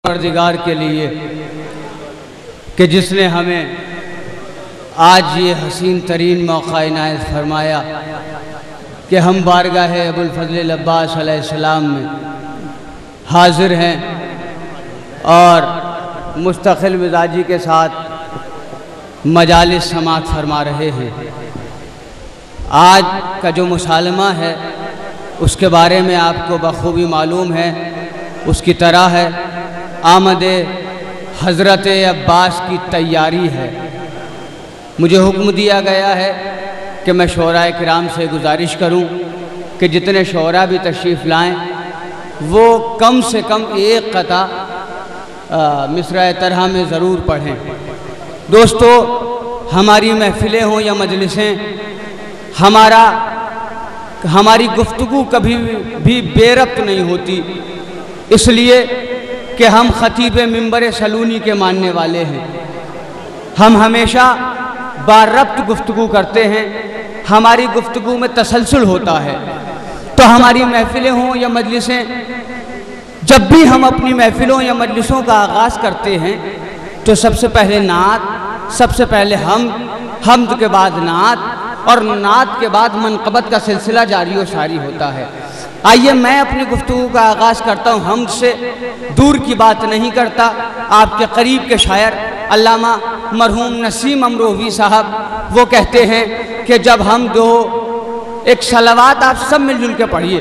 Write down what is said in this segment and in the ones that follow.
परवरदिगार के लिए कि जिसने हमें आज ये हसीन तरीन मौका इनायत फरमाया कि हम बारगाह अबुल फजल अब्बास अलैहिस्सलाम में हाजिर हैं और मुस्तकिल मिजाजी के साथ मजालिस समात फरमा रहे हैं। आज का जो मुसालमा है उसके बारे में आपको बखूबी मालूम है, उसकी तरह है आमद हज़रत अब्बास की तैयारी है। मुझे हुक्म दिया गया है कि मैं शोराए किराम से गुजारिश करूं कि जितने शोरा भी तशरीफ़ लाएं वो कम से कम एक क़ता मिसरा तरह में ज़रूर पढ़ें। दोस्तों, हमारी महफ़िलें हों या मजलिसें, हमारी गुफ्तगू कभी भी बेरब्त नहीं होती, इसलिए कि हम ख़तीब मिंबर सलूनी के मानने वाले हैं। हम हमेशा बारब्त गुफ्तगू करते हैं, हमारी गुफ्तगू में तसलसल होता है। तो हमारी महफ़िलें हों या मजलिसें, जब भी हम अपनी महफ़िलों या मजलिसों का आगाज़ करते हैं तो सबसे पहले नात, सबसे पहले हम्द के बाद नात और नात के बाद मनक़बत का सिलसिला जारी व सारी होता है। आइए मैं अपनी गुफ्तगू का आगाज़ करता हूँ, हमद से दूर की बात नहीं करता। आपके करीब के शायर अल्लामा मरहूम नसीम अमरोही साहब वो कहते हैं कि जब हम दो एक सलावात आप सब मिलजुल के पढ़िए।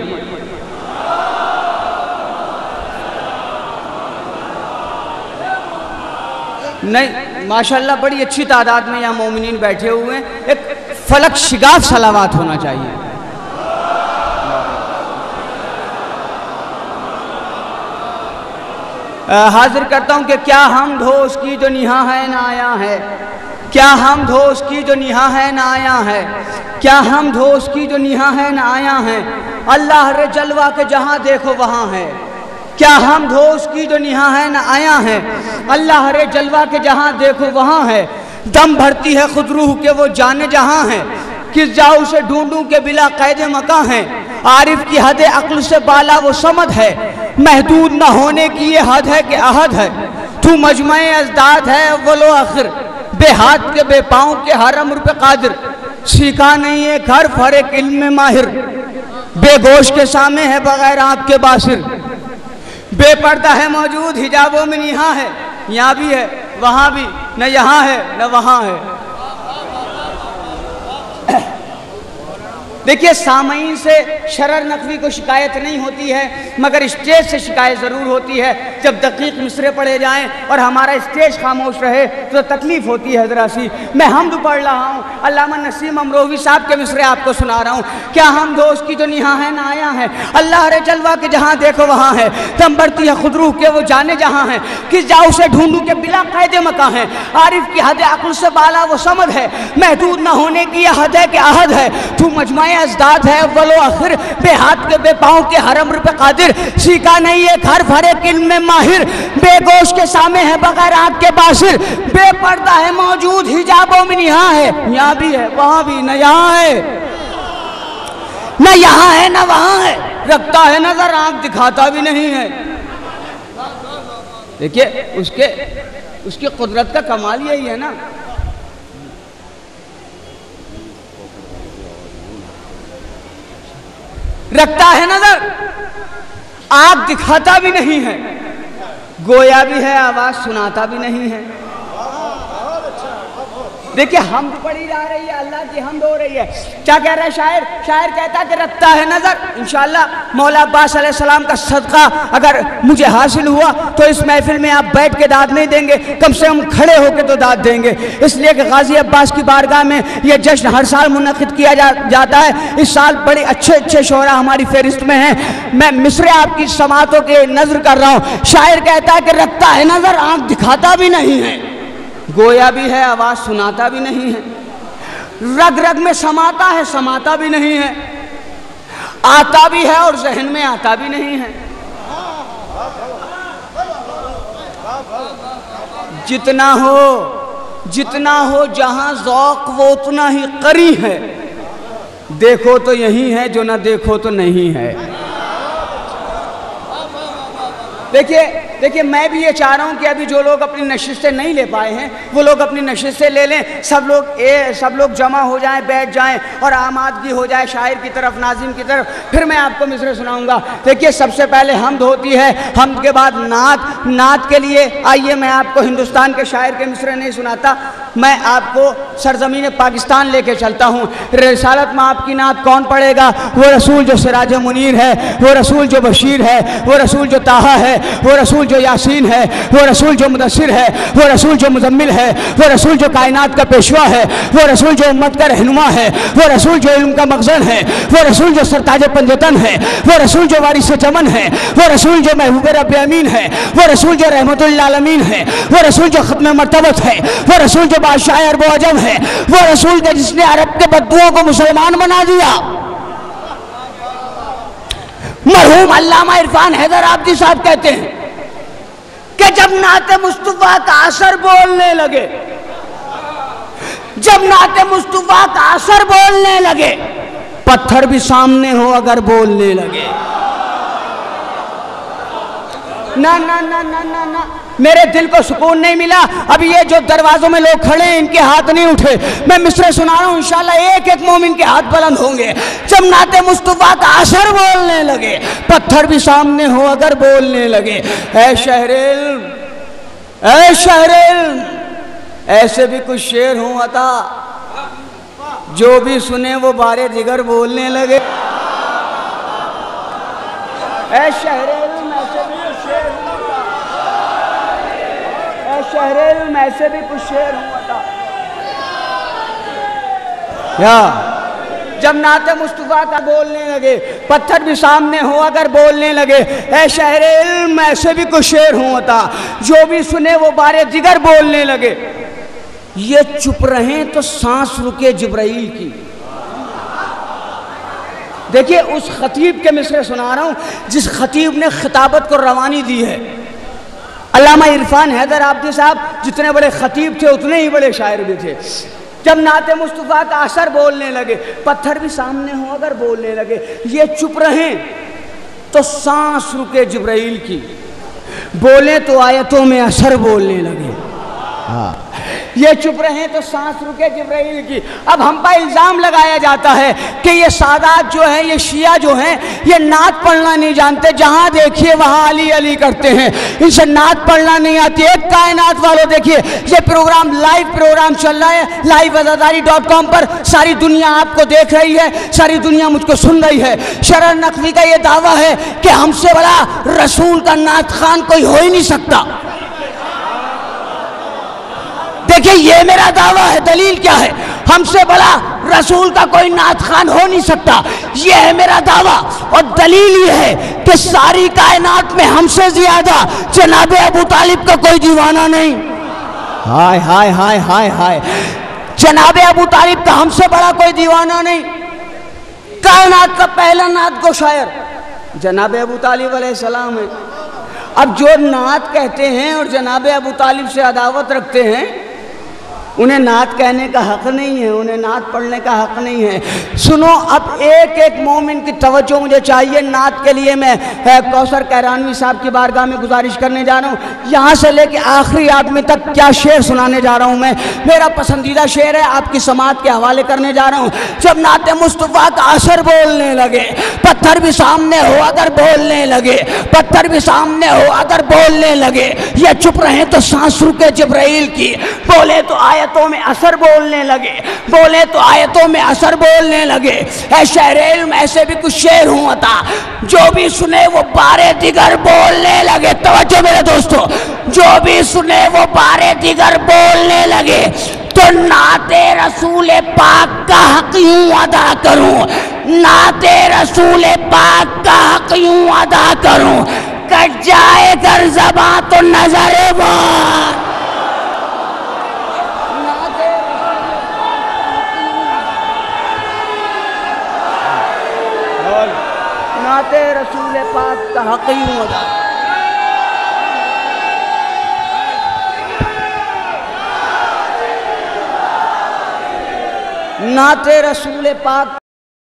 नहीं, माशाल्लाह बड़ी अच्छी तादाद में यहाँ मोमिनीन बैठे हुए हैं। एक फलक शिगाफ सलावात होना चाहिए। हाजिर करता हूँ कि क्या हम धो उसकी जो निहा है ना आया है, क्या हम धो उसकी जो निहा है ना आया है, क्या हम धो उसकी जो निहा है ना आया है, अल्लाह रे जलवा के जहाँ देखो वहाँ है। क्या हम धो उसकी जो निहा है ना आया है, अल्लाह रे जलवा के जहाँ देखो वहाँ है। दम भरती है खुद रूह के वो जाने जहाँ है, किस जाऊँ से ढूंढूं के बिला कैद मकां है। आरिफ की हद अक्ल से बाला वो समद है, महदूद न होने की ये हद है कि अहद है। तू मजमए अजदाद है अव्वलो आखिर, बेहाथ के बेपाँव के हर अम्र पे कादिर। सीखा नहीं है घर फरेक इल्म में माहिर, बेगोश के सामे है बगैर आँख के बासिर। बेपर्दा है मौजूद हिजाबों में निहा है, यहाँ भी है वहाँ भी, न यहाँ है न वहाँ है। देखिए, सामईन से शरर नकवी को शिकायत नहीं होती है, मगर स्टेज से शिकायत ज़रूर होती है। जब दकीक मिसरे पढ़े जाएं और हमारा स्टेज खामोश रहे तो तकलीफ़ होती है ज़रा सी। मैं हमद पढ़ रहा हूँ, अल्लामा नसीम अमरोही साहब के मिसरे आपको सुना रहा हूँ। क्या हम दो उसकी जो निहा है ना आया है, अल्लाह रे जलवा के जहाँ देखो वहाँ है। दम बढ़ती है खुद रूह के वो जाने जहाँ है, किस जाऊ से ढूंढूं के बिला कैद मकां है। आरिफ की हद अक्ल से बाला वो समद है, महदूद न होने की यह हद है कि अहद है। तू मजमाए अजदाद है अव्वलो आखिर, बेहाथ के बेपाँव के हर अम्र पे कादिर। सीखा नहीं है घर भरे इल्म में माहिर, बेगोश के सामे है बगैर आँख के बासिर। बेपर्दा है मौजूद हिजाबों में निहा है, यहाँ भी है वहाँ भी, न यहाँ है न यहाँ है न वहाँ है। रखता है नजर आँख दिखाता भी नहीं है। देखिए उसकी कुदरत का कमाल यही है ना। रखता है नजर, आँख दिखाता भी नहीं है, गोया भी है आवाज सुनाता भी नहीं है। देखिए, हम पढ़ी जा रही है, अल्लाह की हमद हो रही है। क्या कह रहा है शायर? शायर कहता है कि रखता है नजर। इंशाअल्लाह मौला अब्बास अलैहिस्सलाम का सदका अगर मुझे हासिल हुआ तो इस महफिल में आप बैठ के दाद नहीं देंगे, कम से कम खड़े होकर तो दाद देंगे। इसलिए कि गाजी अब्बास की बारगाह में यह जश्न हर साल मुनक़िद किया जाता है। इस साल बड़े अच्छे शोरा हमारी फहरिस्त में हैं। मैं मिसरे आपकी समातों के नजर कर रहा हूँ। शायर कहता है कि रखता है नजर, आँख दिखाता भी नहीं है, गोया भी है आवाज सुनाता भी नहीं है। रग रग में समाता है, समाता भी नहीं है, आता भी है और जहन में आता भी नहीं है। जितना हो जहां ज़ौक़ वो उतना ही करी है। देखो तो यही है, जो ना देखो तो नहीं है। देखिए, देखिए मैं भी ये चाह रहा हूँ कि अभी जो लोग अपनी नशिस्तें नहीं ले पाए हैं वो लोग अपनी नशिस्तें ले लें, सब लोग जमा हो जाएं, बैठ जाएं और आमादगी हो जाए शायर की तरफ, नाज़िम की तरफ, फिर मैं आपको मिसरे सुनाऊंगा। देखिए सबसे पहले हमद होती है, हमद के बाद नात। नात के लिए आइए मैं आपको हिंदुस्तान के शायर के मिसरे नहीं सुनाता, मैं आपको सरजमीन पाकिस्तान लेके चलता हूँ। रिसालत में आपकी नात कौन पढ़ेगा? वो रसूल जो सिराज मुनीर है, वो रसूल जो बशीर है, वो रसूल जो ताहा है, वो रसूल जो यासीन है, वो रसूल जो मुदस्सिर है, वो रसूल जो मुजम्मिल है, वो रसूल जो कायनात का पेशवा है, वो रसूल जो उम्मत का रहनुमा है, वो रसूल जो इल्म का मखज़न है, वो रसूल जो सरताज पंजतन है, वो रसूल जो वारिस चमन है, वो रसूल जो महबूब रब्ब अमीन है, वो रसूल जो रहमतुल आलमीन है, वो रसूल जो खत्म मर्तबत है, वो रसूल जो बादशाह अरब व अजम है, वो रसूल के जिसने अरब के बद्दुओं को मुसलमान बना दिया। मरहूम अल्लामा इरफान हैदर आबदी साहब कहते हैं कि जब नाते मुस्तफा का असर बोलने लगे, जब नाते मुस्तफा का असर बोलने लगे, पत्थर भी सामने हो अगर बोलने लगे। ना ना ना ना ना ना, मेरे दिल को सुकून नहीं मिला। अभी ये जो दरवाजों में लोग खड़े हैं इनके हाथ नहीं उठे, मैं मिसरे सुना रहा हूँ, इंशाल्लाह एक एक मोमिन के हाथ बुलंद होंगे। जब नाते मुस्तफा का असर बोलने लगे, पत्थर भी सामने हो अगर बोलने लगे। ऐ शहरे इल्म, ऐ शहरे इल्म, ऐसे भी कुछ शेर हूँ अता, जो भी सुने वो बारे दिगर बोलने लगे। ऐ शहरे इल्म, ऐसे भी कुछ शेर हूँ अता, ऐ शहरे इल्म, ऐसे भी कुछ शेर हूँ अता। या जब नाते मुस्तफा का बोलने लगे, पत्थर भी सामने हो अगर बोलने लगे। ऐ शहरे इल्म, ऐसे भी कुछ शेर हूँ अता, जो भी सुने वो बारे दिगर बोलने लगे। ये चुप रहे तो सांस रुके जिब्राइल की। देखिए उस खतीब के मिसरे सुना रहा हूँ जिस खतीब ने खिताबत को रवानी दी है। अल्लामा इरफान हैदर आबदी साहब जितने बड़े खतीब थे उतने ही बड़े शायर भी थे। जब नाते मुस्तफा का असर बोलने लगे, पत्थर भी सामने हो अगर बोलने लगे। ये चुप रहे तो सांस रुके जिब्राइल की, बोले तो आयतों में असर बोलने लगे। हाँ, ये चुप रहे तो सांस रुके जिब्राइल की। अब हम पर इल्ज़ाम लगाया जाता है कि ये सादात जो हैं, ये शिया जो हैं, ये नात पढ़ना नहीं जानते, जहाँ देखिए वहाँ अली अली करते हैं, इनसे नात पढ़ना नहीं आती। एक कायनात वालों देखिए, ये प्रोग्राम लाइव प्रोग्राम चल रहा है liveazadari.com पर, सारी दुनिया आपको देख रही है, सारी दुनिया मुझको सुन रही है। शरर नकवी का ये दावा है कि हमसे बड़ा रसूल का नात खान कोई हो ही नहीं सकता। देखिए ये मेरा दावा है, दलील क्या है? हमसे बड़ा रसूल का कोई नात खान हो नहीं सकता, ये है मेरा दावा। और दलील ये है कि सारी कायनात में हमसे ज्यादा जनाबे अबू तालिब का कोई दीवाना नहीं। हाय हाय हाय हाय हाय, जनाबे अबू तालिब का हमसे बड़ा कोई दीवाना नहीं। कायनात का पहला नात को शायर जनाबे अबू तालिब अलैहिस्सलाम है। अब जो नात कहते हैं और जनाबे अबू तालिब से अदावत रखते हैं, उन्हें नात कहने का हक़ नहीं है, उन्हें नात पढ़ने का हक़ नहीं है। सुनो, अब एक एक मोमिन की तवज्जो मुझे चाहिए। नात के लिए मैं कौसर कैरानवी साहब की बारगाह में गुजारिश करने जा रहा हूँ। यहाँ से लेके आखिरी आदमी तक क्या शेर सुनाने जा रहा हूँ मैं, मेरा पसंदीदा शेर है, आपकी समात के हवाले करने जा रहा हूँ। जब नाते मुस्तफ़ा का असर बोलने लगे, पत्थर भी सामने हो अगर बोलने लगे, पत्थर भी सामने हो अगर बोलने लगे। ये चुप रहे तो सांस रुके जिब्राइल की, बोले तो आयतों में असर बोलने लगे, बोले तो आयतों में असर बोलने लगे। ऐ शहरे इल्म, ऐसे भी कुछ शेर हूँ अता, जो भी सुने वो बारे दिगर बोलने लगे। तवज्जो मेरे दोस्तों, जो भी सुने वो बारे दिगर बोलने लगे। तो नाते रसूल पाक का हक यूं अदा करूं, नाते रसूल पाक का हक यूं अदा करूं, कट जाए कर ज़बां तो नजर बार। नाते रसूल पाक का हक यूं अदा, नाते रसूल पाक